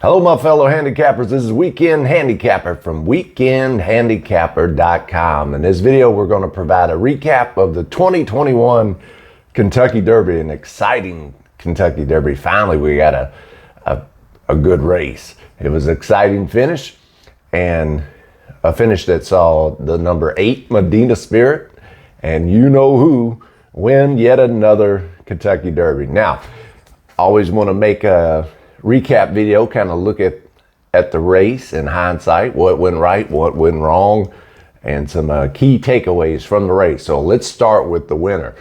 Hello, my fellow handicappers. This is Weekend Handicapper from weekendhandicapper.com. In this video, we're going to provide a recap of the 2021 Kentucky Derby, an exciting Kentucky Derby. Finally, we got a good race. It was an exciting finish, and a finish that saw the number 8 Medina Spirit and you know who win yet another Kentucky Derby. Now, always want to make a recap video, kind of look at the race in hindsight, what went right, what went wrong, and some key takeaways from the race. So let's start with the winner.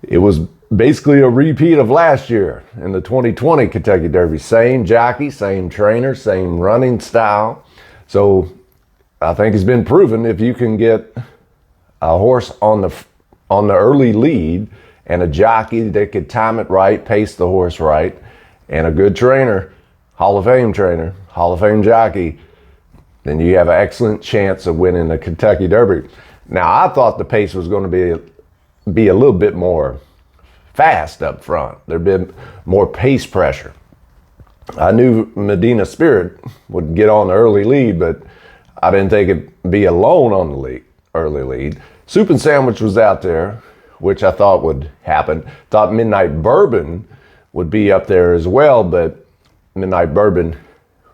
It was basically a repeat of last year in the 2020 Kentucky Derby. Same jockey, same trainer, same running style. So I think it's been proven if you can get a horse on the early lead and a jockey that could time it right, pace the horse right, and a good trainer, Hall of Fame trainer, Hall of Fame jockey, then you have an excellent chance of winning the Kentucky Derby. Now, I thought the pace was going to be a little bit more fast up front. There'd been more pace pressure. I knew Medina Spirit would get on the early lead, but I didn't think it'd be alone on the early lead. Soup and Sandwich was out there, which I thought would happen. Thought Midnight Bourbon would be up there as well, but Midnight Bourbon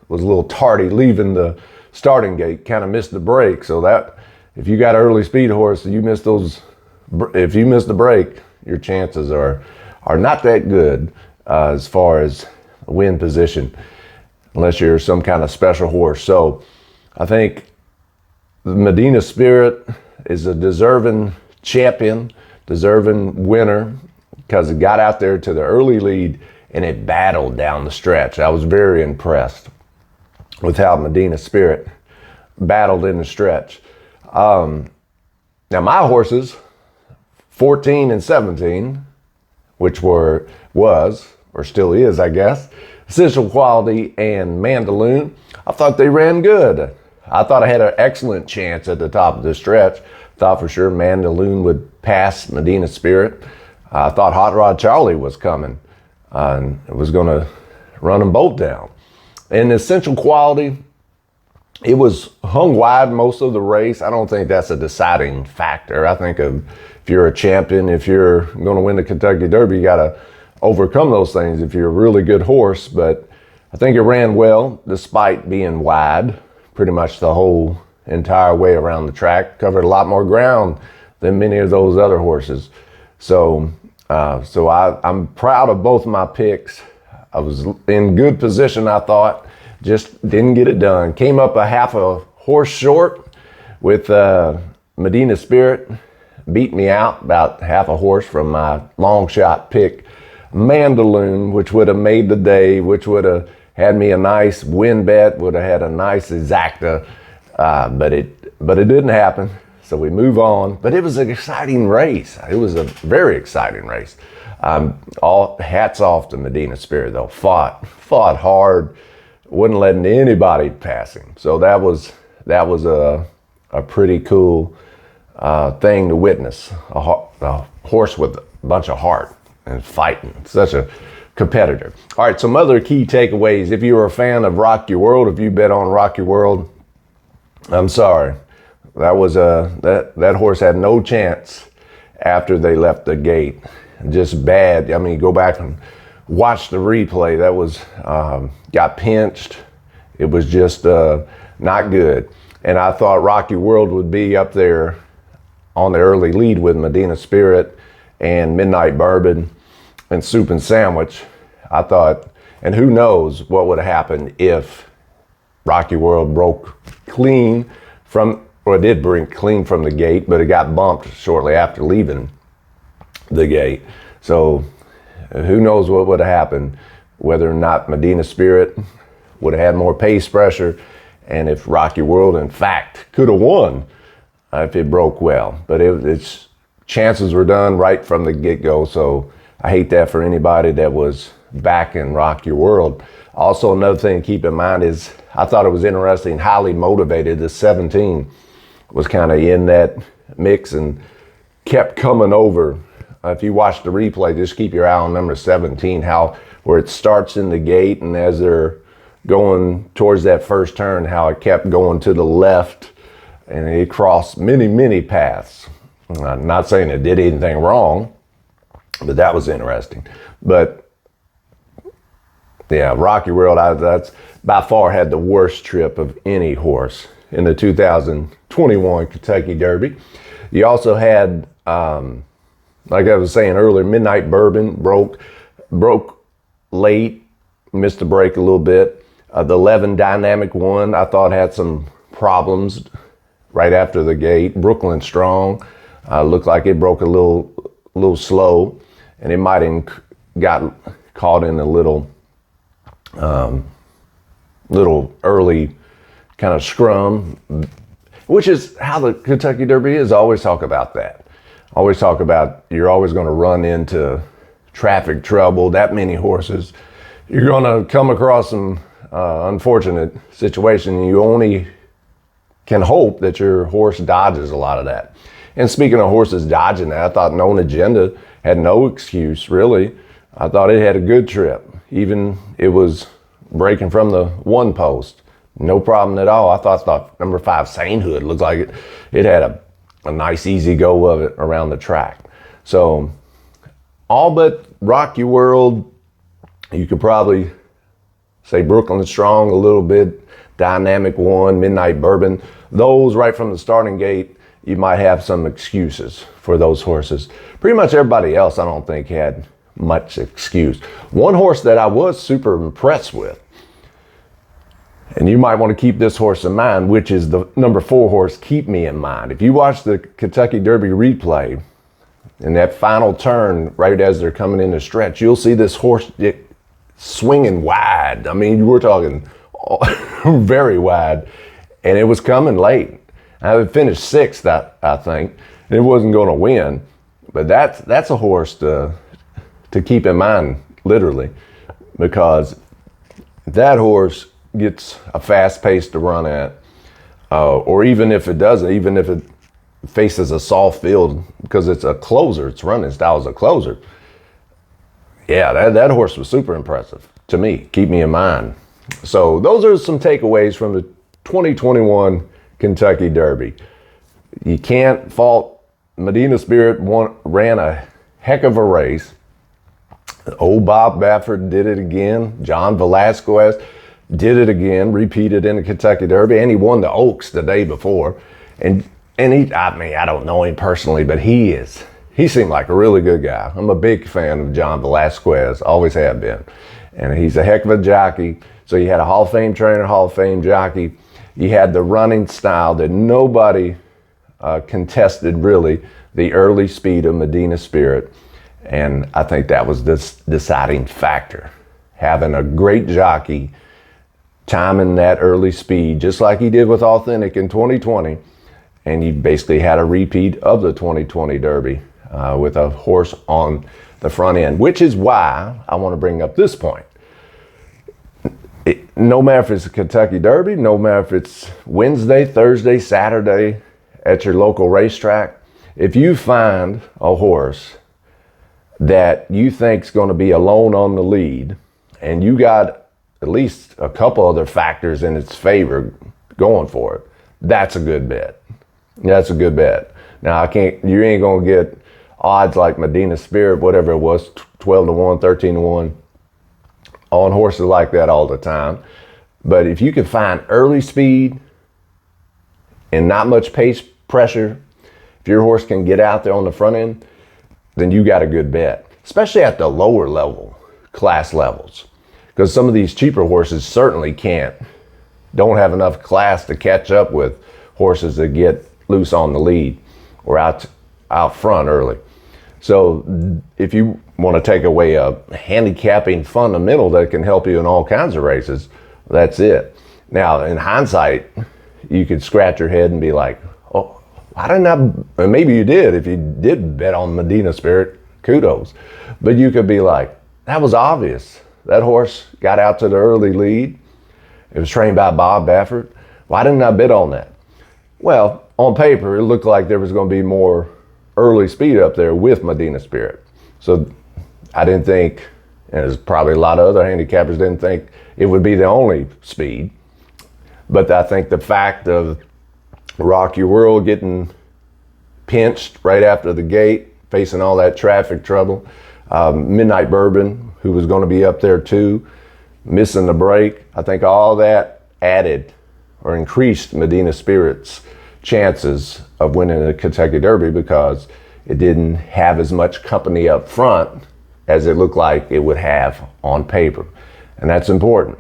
was a little tardy leaving the starting gate, kind of missed the break. So that, if you got an early speed horse, if you miss the break, your chances are not that good as far as win position, unless you're some kind of special horse. So I think Medina Spirit is a deserving champion, deserving winner, because it got out there to the early lead and it battled down the stretch. I was very impressed with how Medina Spirit battled in the stretch. Now my horses, 14 and 17, which was or still is, I guess, Essential Quality and Mandaloon, I thought they ran good. I thought I had an excellent chance at the top of the stretch. Thought for sure Mandaloon would pass Medina Spirit. I thought Hot Rod Charlie was coming and it was going to run them both down. In Essential Quality, it was hung wide most of the race. I don't think that's a deciding factor. I think if you're a champion, if you're going to win the Kentucky Derby, you got to overcome those things if you're a really good horse. But I think it ran well despite being wide pretty much the whole entire way around the track. Covered a lot more ground than many of those other horses. So I'm proud of both my picks. I was in good position, I thought. Just didn't get it done. Came up a half a horse short with Medina Spirit. Beat me out about half a horse from my long shot pick, Mandaloon, which would have made the day, which would have had me a nice win bet, would have had a nice exacta, but it didn't happen. So we move on, but it was an exciting race. It was a very exciting race. All hats off to Medina Spirit though. Fought hard, wasn't letting anybody pass him. So that was a pretty cool thing to witness. A horse with a bunch of heart and fighting. Such a competitor. All right, some other key takeaways. If you were a fan of Rock Your World, if you bet on Rock Your World, I'm sorry. That was that horse had no chance after they left the gate. Just bad. I mean, go back and watch the replay. That was got pinched. It was just not good. And I thought Rocky World would be up there on the early lead with Medina Spirit and Midnight Bourbon and Soup and Sandwich. I thought, and who knows what would have happened if Rocky World broke clean from. Well, it did bring clean from the gate, but it got bumped shortly after leaving the gate. So who knows what would have happened, whether or not Medina Spirit would have had more pace pressure, and if Rocky World, in fact, could have won if it broke well. But its chances were done right from the get-go, so I hate that for anybody that was backing Rocky World. Also, another thing to keep in mind is I thought it was interesting, highly motivated, the 17 was kind of in that mix and kept coming over. If you watch the replay, just keep your eye on number 17, where it starts in the gate, and as they're going towards that first turn, how it kept going to the left, and it crossed many paths. I'm not saying it did anything wrong, but that was interesting. But yeah, Rocky World, that's by far had the worst trip of any horse in the 2021 Kentucky Derby. You also had, like I was saying earlier, Midnight Bourbon broke late, missed the break a little bit. The 11 Dynamic One, I thought had some problems right after the gate. Brooklyn Strong looked like it broke a little slow, and it might have got caught in a little early kind of scrum, which is how the Kentucky Derby is. Always talk about that. Always talk about you're always going to run into traffic trouble, that many horses. You're going to come across some unfortunate situation. You only can hope that your horse dodges a lot of that. And speaking of horses dodging that, I thought Known Agenda had no excuse, really. I thought it had a good trip. Even it was breaking from the one post. No problem at all. I thought number 5, Sainthood, looked like it had a nice easy go of it around the track. So all but Rocky World, you could probably say Brooklyn Strong a little bit, Dynamic One, Midnight Bourbon. Those right from the starting gate, you might have some excuses for those horses. Pretty much everybody else I don't think had much excuse. One horse that I was super impressed with, and you might want to keep this horse in mind, which is the number 4 horse, Keep Me in Mind. If you watch the Kentucky Derby replay, in that final turn, right as they're coming in the stretch, you'll see this horse swinging wide. I mean, we're talking very wide, and it was coming late. I finished 6th, I think, and it wasn't going to win, but that's a horse to keep in mind, literally, because that horse gets a fast pace to run at, or even if it doesn't, even if it faces a soft field, because it's a closer, its running style is a closer. Yeah, that horse was super impressive to me. Keep Me in Mind. So those are some takeaways from the 2021 Kentucky Derby. You can't fault Medina Spirit. Ran a heck of a race. Old Bob Baffert did it again. John Velasquez did it again, repeated in the Kentucky Derby, and he won the Oaks the day before. And he, I mean, I don't know him personally, but he seemed like a really good guy. I'm a big fan of John Velasquez, always have been. And he's a heck of a jockey. So you had a Hall of Fame trainer, Hall of Fame jockey. You had the running style that nobody contested, really, the early speed of Medina Spirit. And I think that was this deciding factor. Having a great jockey, timing that early speed, just like he did with Authentic in 2020. And he basically had a repeat of the 2020 Derby with a horse on the front end, which is why I want to bring up this point. No matter if it's a Kentucky Derby, no matter if it's Wednesday, Thursday, Saturday at your local racetrack, if you find a horse that you think is going to be alone on the lead, and you got at least a couple other factors in its favor going for it, that's a good bet. That's a good bet. Now, you ain't going to get odds like Medina Spirit, whatever it was, 12-1, 13-1, on horses like that all the time. But if you can find early speed and not much pace pressure, if your horse can get out there on the front end, then you got a good bet, especially at the lower level, class levels. Because some of these cheaper horses certainly don't have enough class to catch up with horses that get loose on the lead or out front early. So if you want to take away a handicapping fundamental that can help you in all kinds of races, that's it. Now, in hindsight, you could scratch your head and be like, oh, why didn't I? And maybe you did. If you did bet on Medina Spirit, kudos. But you could be like, that was obvious. That horse got out to the early lead. It was trained by Bob Baffert. Why didn't I bet on that? Well, on paper, it looked like there was going to be more early speed up there with Medina Spirit. So I didn't think And there's probably a lot of other handicappers didn't think it would be the only speed. But I think the fact of Rock Your World getting pinched right after the gate, facing all that traffic trouble, Midnight Bourbon, who was going to be up there too, missing the break, I think all that added or increased Medina Spirit's chances of winning the Kentucky Derby, because it didn't have as much company up front as it looked like it would have on paper. And that's important.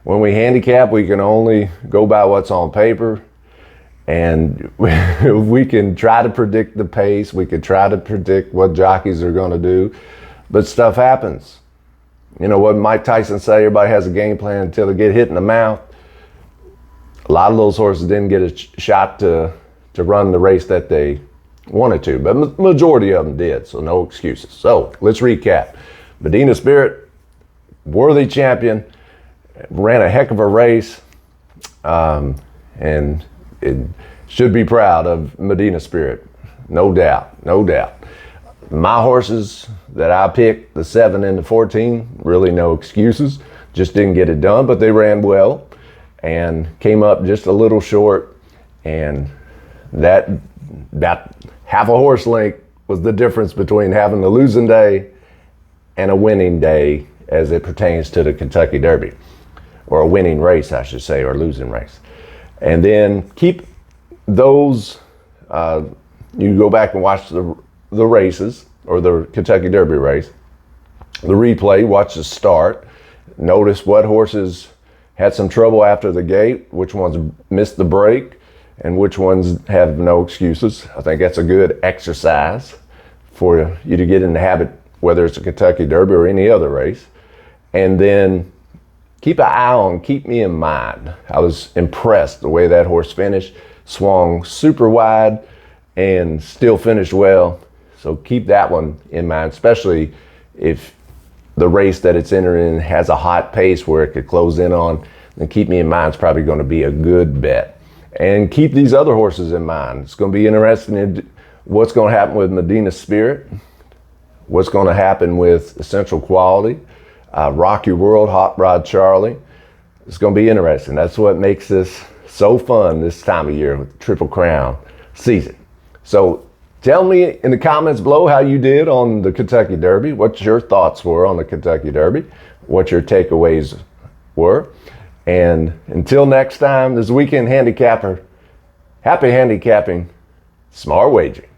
When we handicap, we can only go by what's on paper, and we can try to predict the pace, we can try to predict what jockeys are going to do, but stuff happens. You know what Mike Tyson say, everybody has a game plan until they get hit in the mouth. A lot of those horses didn't get a shot to run the race that they wanted to, but majority of them did, so no excuses. So let's recap. Medina Spirit, worthy champion, ran a heck of a race, and it should be proud of Medina Spirit, no doubt, no doubt. My horses that I picked, the 7 and the 14, really no excuses, just didn't get it done, but they ran well and came up just a little short, and that about half a horse length was the difference between having a losing day and a winning day as it pertains to the Kentucky Derby, or a winning race, I should say, or losing race. And then keep those, you go back and watch the races, or the Kentucky Derby race, the replay, watch the start, notice what horses had some trouble after the gate, which ones missed the break, and which ones have no excuses. I think that's a good exercise for you to get in the habit, whether it's a Kentucky Derby or any other race. And then keep an eye on, keep me in mind. I was impressed the way that horse finished, swung super wide and still finished well. So keep that one in mind, especially if the race that it's entering has a hot pace where it could close in on, then keep me in mind. It's probably going to be a good bet. And keep these other horses in mind. It's going to be interesting in what's going to happen with Medina Spirit, what's going to happen with Essential Quality, Rock Your World, Hot Rod Charlie. It's going to be interesting. That's what makes this so fun this time of year with the Triple Crown season. So tell me in the comments below how you did on the Kentucky Derby, what your thoughts were on the Kentucky Derby, what your takeaways were. And until next time, this is Weekend Handicapper. Happy handicapping, smart wagering.